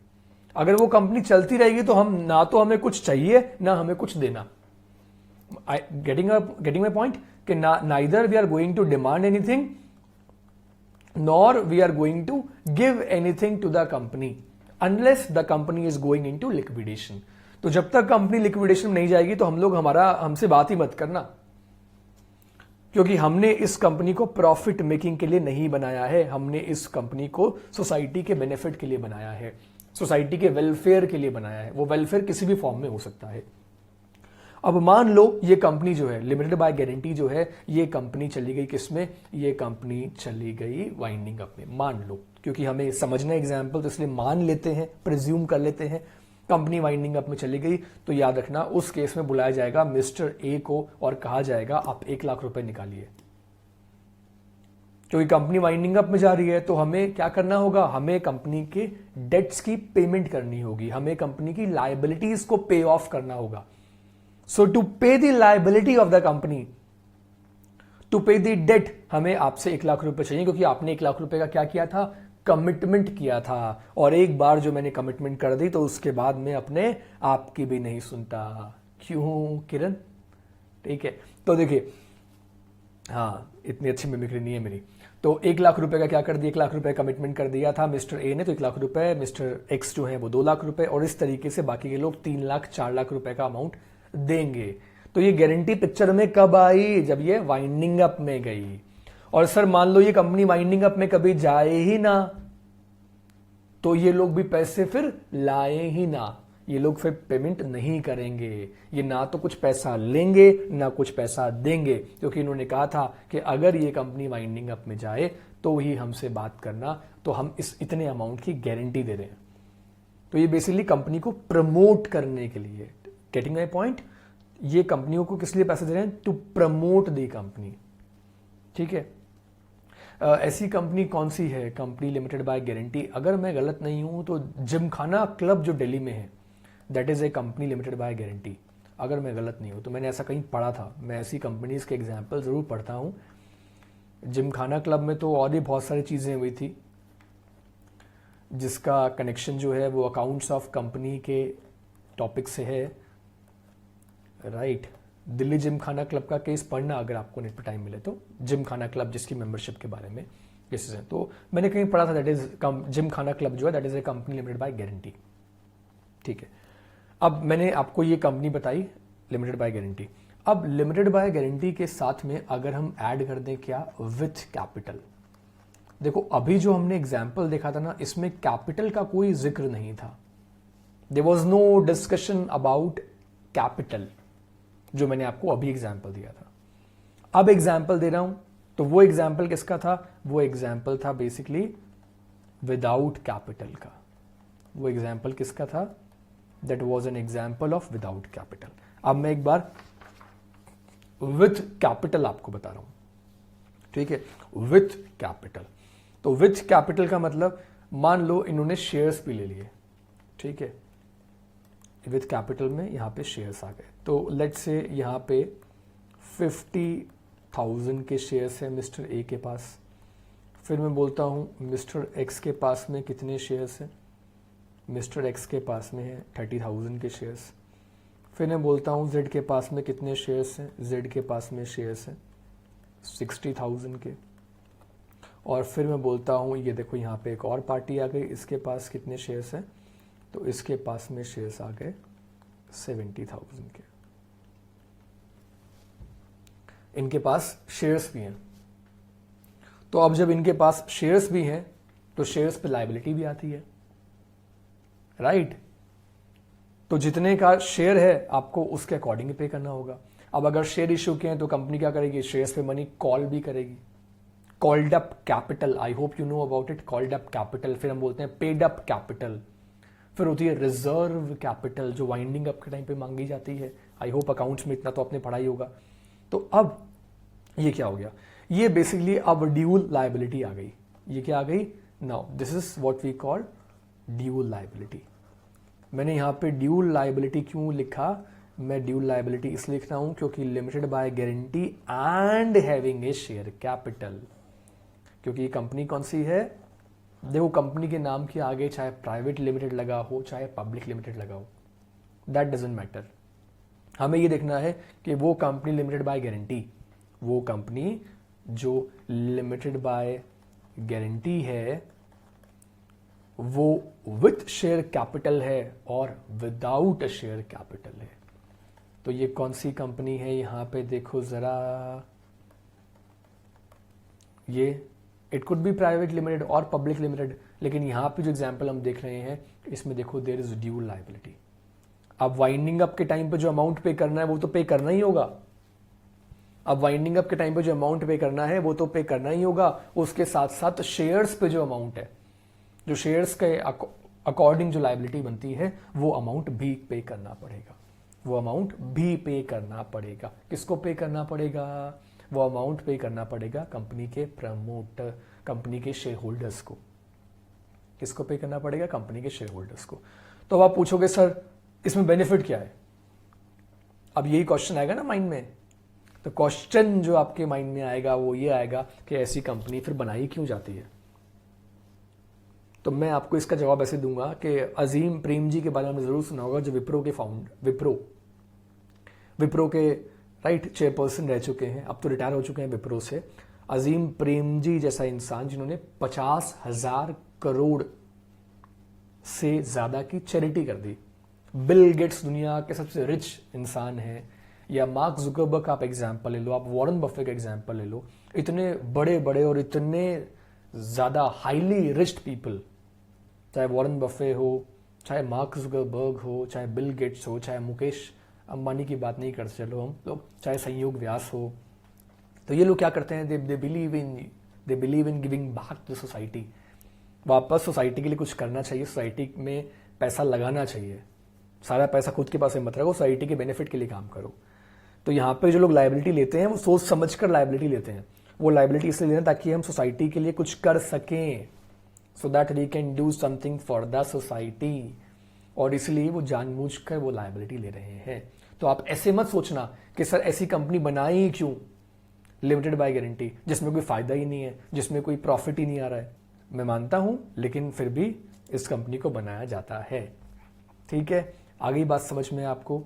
अगर वो कंपनी चलती रहेगी तो हम ना तो हमें कुछ चाहिए ना हमें कुछ देना। गेटिंग माई पॉइंट कि neither we are going to demand anything nor we are going to give anything to the company unless the company is going into liquidation. तो जब तक कंपनी लिक्विडेशन में नहीं जाएगी तो हम लोग हमसे बात ही मत करना, क्योंकि हमने इस कंपनी को प्रॉफिट मेकिंग के लिए नहीं बनाया है, हमने इस कंपनी को सोसाइटी के बेनिफिट के लिए बनाया है, सोसाइटी के वेलफेयर के लिए बनाया है। वो वेलफेयर किसी भी फॉर्म में हो सकता है। अब मान लो ये कंपनी जो है लिमिटेड बाय गारंटी जो है, ये कंपनी चली गई किसमें, ये कंपनी चली गई वाइंडिंग अप में। मान लो, क्योंकि हमें समझना एग्जाम्पल तो इसलिए मान लेते हैं, प्रिज्यूम कर लेते हैं कंपनी वाइंडिंग अप में चली गई। तो याद रखना उस केस में बुलाया जाएगा मिस्टर ए को और कहा जाएगा आप 1 लाख रुपए निकालिए। क्योंकि कंपनी वाइंडिंग अप में जा रही है तो हमें क्या करना होगा, हमें कंपनी के डेट्स की पेमेंट करनी होगी, हमें कंपनी की लायबिलिटीज को पे ऑफ करना होगा। So to pay the liability of the company, to pay the debt, हमें आपसे 1 लाख रुपए चाहिए, क्योंकि आपने 1 लाख रुपए का क्या किया था, कमिटमेंट किया था। और एक बार जो मैंने कमिटमेंट कर दी तो उसके बाद मैं अपने आपकी भी नहीं सुनता। क्यों किरण? ठीक है, तो देखिए, हाँ इतनी अच्छी मिमिक्री नहीं है मेरी। तो 1 लाख रुपए का क्या कर दिया, 1 लाख रुपए कमिटमेंट कर दिया था मिस्टर ए ने, तो 1 लाख रुपए, मिस्टर एक्स जो है वो 2 लाख रुपए, और इस तरीके से बाकी के लोग 3 लाख 4 लाख रुपए का अमाउंट देंगे। तो ये गारंटी पिक्चर में कब आई, जब ये वाइंडिंग अप में गई। और सर मान लो ये कंपनी वाइंडिंग अप में कभी जाए ही ना, तो ये लोग भी पैसे फिर लाए ही ना, ये लोग फिर पेमेंट नहीं करेंगे। ये ना तो कुछ पैसा लेंगे ना कुछ पैसा देंगे, क्योंकि इन्होंने कहा था कि अगर ये कंपनी वाइंडिंग अप में जाए तो ही हमसे बात करना, तो हम इस इतने अमाउंट की गारंटी दे रहे हैं। तो ये बेसिकली कंपनी को प्रमोट करने के लिए, गेटिंग माय पॉइंट, ये कंपनियों को किस लिए पैसे दे रहे हैं, टू प्रमोट दी कंपनी। ठीक है, ऐसी कंपनी कौन सी है, कंपनी लिमिटेड बाय गारंटी। अगर मैं गलत नहीं हूं तो जिमखाना क्लब जो दिल्ली में है, that is a company limited by guarantee. अगर मैं गलत नहीं हूं तो मैंने ऐसा कहीं पढ़ा था। मैं ऐसी कंपनीज के एग्जाम्पल जरूर पढ़ता हूं। जिमखाना क्लब में तो और भी बहुत सारी चीजें हुई थी जिसका कनेक्शन जो है वो अकाउंट्स ऑफ कंपनी के टॉपिक से है, राइट। दिल्ली जिमखाना क्लब का केस पढ़ना अगर आपको नेट पर टाइम मिले तो, जिमखाना क्लब जिसकी मेंबरशिप के बारे में केसेस हैं। तो मैंने कहीं पढ़ा था दैट इज जिमखाना क्लब जो है that is a company limited by guarantee. ठीक है, अब मैंने आपको ये कंपनी बताई लिमिटेड बाय गारंटी। अब लिमिटेड बाय गारंटी के साथ में अगर हम ऐड कर दें क्या, विथ कैपिटल। देखो अभी जो हमने एग्जाम्पल देखा था ना, इसमें कैपिटल का कोई जिक्र नहीं था। There was no discussion about capital, जो मैंने आपको अभी एग्जाम्पल दिया था। अब एग्जाम्पल दे रहा हूं तो वो एग्जाम्पल किसका था, वो एग्जाम्पल था बेसिकली विदाउट कैपिटल का। वो एग्जाम्पल किसका था, that was an example of without capital. अब मैं एक बार विथ कैपिटल आपको बता रहा हूं, ठीक है, विथ कैपिटल। तो विथ कैपिटल का मतलब, मान लो इन्होंने शेयर्स भी ले लिए, ठीक है, विथ कैपिटल में यहां पे शेयर्स आ गए। तो लेट्स से यहां पे 50,000 के शेयर्स है मिस्टर ए के पास। फिर मैं बोलता हूं मिस्टर एक्स के पास में कितने शेयर्स हैं, मिस्टर एक्स के पास में है 30,000 के शेयर्स। फिर मैं बोलता हूं जेड के पास में कितने शेयर्स हैं, जेड के पास में शेयर्स हैं 60,000 के। और फिर मैं बोलता हूं ये देखो यहां पे एक और पार्टी आ गई, इसके पास कितने शेयर्स हैं, तो इसके पास में शेयर्स आ गए 70,000 के। इनके पास शेयर्स भी हैं। तो अब जब इनके पास शेयर्स भी हैं तो शेयर्स पे लायबिलिटी भी आती है, राइट? तो जितने का शेयर है आपको उसके अकॉर्डिंग पे करना होगा। अब अगर शेयर इश्यू किए हैं तो कंपनी क्या करेगी, शेयर्स पे मनी कॉल भी करेगी। Called up capital, I hope you know about it, called up capital. फिर हम बोलते हैं पेड अप कैपिटल। फिर होती है रिजर्व कैपिटल जो वाइंडिंग अप के टाइम पे मांगी जाती है। आई होप अकाउंट्स में इतना तो आपने पढ़ा ही होगा। तो अब ये क्या हो गया, ये बेसिकली अब ड्यूल लायबिलिटी आ गई। ये क्या आ गई, now this is what we call dual liability. मैंने यहां पे ड्यूल लायबिलिटी क्यों लिखा, मैं ड्यूल लायबिलिटी इसलिए लिख रहा हूं क्योंकि limited by guarantee and having a share capital. क्योंकि ये कंपनी कौन सी है, देखो कंपनी के नाम के आगे चाहे प्राइवेट लिमिटेड लगा हो चाहे पब्लिक लिमिटेड लगा हो, दैट डजंट मैटर। हमें ये देखना है कि वो कंपनी लिमिटेड बाय गारंटी, वो कंपनी जो लिमिटेड बाय गारंटी है वो विथ शेयर कैपिटल है और विदाउट शेयर कैपिटल है। तो ये कौन सी कंपनी है, यहां पे देखो जरा, ये it could be private limited और पब्लिक लिमिटेड, लेकिन यहां पे जो एग्जांपल हम देख रहे हैं इसमें देखो देयर इज ड्यूल लायबिलिटी। अब वाइंडिंग अप के टाइम पे जो अमाउंट पे करना है वो तो पे करना ही होगा। अब वाइंडिंग अप के टाइम पे जो अमाउंट पे करना है वो तो पे करना ही होगा, उसके साथ साथ शेयर्स पे जो अमाउंट है, जो शेयर्स के अकॉर्डिंग जो लायबिलिटी बनती है वो अमाउंट भी पे करना पड़ेगा। वो अमाउंट भी पे करना पड़ेगा। किसको पे करना पड़ेगा, वो अमाउंट पे करना पड़ेगा कंपनी के प्रमोटर, कंपनी के शेयर होल्डर्स को। किसको पे करना पड़ेगा, कंपनी के शेयर होल्डर्स को। तो अब आप पूछोगे सर इसमें बेनिफिट क्या है, अब यही क्वेश्चन आएगा ना माइंड में। तो क्वेश्चन जो आपके माइंड में आएगा वो ये आएगा कि ऐसी कंपनी फिर बनाई क्यों जाती है। तो मैं आपको इसका जवाब ऐसे दूंगा कि अजीम प्रेम जी के बारे में जरूर सुना होगा, जो विप्रो के विप्रो के राइट चेयरपर्सन रह चुके हैं, अब तो रिटायर हो चुके हैं विप्रो से। अजीम प्रेम जी जैसा इंसान जिन्होंने 50,000 करोड़ से ज्यादा की चैरिटी कर दी। बिल गेट्स दुनिया के सबसे रिच इंसान हैं, या मार्क जुकरबर्ग का आप एग्जाम्पल ले लो, आप वॉरेन बफे का एग्जाम्पल ले लो। इतने बड़े बड़े और इतने ज्यादा हाईली रिच्ड पीपल, चाहे वॉरेन बफे हो, चाहे मार्क जुकरबर्ग हो, चाहे बिल गेट्स हो, चाहे मुकेश अंबानी की बात नहीं करते चलो हम लोग, चाहे संयोग व्यास हो, तो ये लोग क्या करते हैं, they believe in giving back to society. वापस सोसाइटी के लिए कुछ करना चाहिए, सोसाइटी में पैसा लगाना चाहिए। सारा पैसा खुद के पास मत रखो, सोसाइटी के बेनिफिट के लिए काम करो। तो यहाँ पे जो लोग लायबिलिटी लेते हैं वो सोच समझ कर लायबिलिटी लेते हैं। वो लायबिलिटी इसलिए लेते हैं ताकि हम सोसाइटी के लिए कुछ कर सकें, so that we can do something for the society, और इसलिए वो जानबूझकर वो लायबिलिटी ले रहे हैं। तो आप ऐसे मत सोचना कि सर ऐसी कंपनी बनाई क्यों लिमिटेड बाय गारंटी जिसमें कोई फायदा ही नहीं है, जिसमें कोई प्रॉफिट ही नहीं आ रहा है। मैं मानता हूं, लेकिन फिर भी इस कंपनी को बनाया जाता है। ठीक है, आगे बात समझ में आपको,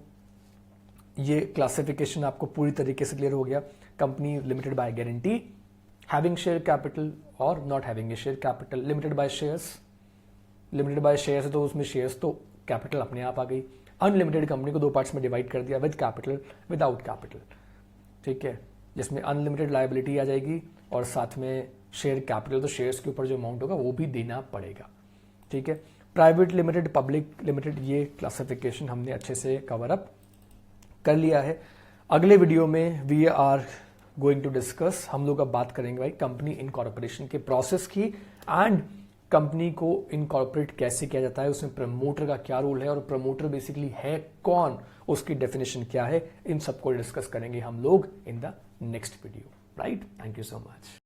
ये क्लासिफिकेशन आपको पूरी तरीके से क्लियर हो गया। Company limited by guarantee, having share capital और not having a share capital. Limited by shares, limited by shares है तो उसमें शेयर्स तो कैपिटल अपने आप आ गई। अनलिमिटेड कंपनी को दो पार्ट्स में डिवाइड कर दिया, विद कैपिटल विदाउट कैपिटल। ठीक है, जिसमें अनलिमिटेड लायबिलिटी आ जाएगी और साथ में शेयर कैपिटल, तो शेयर्स के ऊपर जो अमाउंट होगा वो भी देना पड़ेगा। ठीक है, प्राइवेट लिमिटेड, पब्लिक लिमिटेड, ये क्लासिफिकेशन हमने अच्छे से कवर अप कर लिया है। अगले वीडियो में we are going to discuss, हम लोग अब बात करेंगे भाई कंपनी इनकॉर्पोरेशन के प्रोसेस की, एंड कंपनी को इनकॉर्पोरेट कैसे किया जाता है, उसमें प्रमोटर का क्या रोल है और प्रमोटर बेसिकली है कौन, उसकी डेफिनेशन क्या है, इन सबको डिस्कस करेंगे हम लोग in the next video. Right, thank you so much.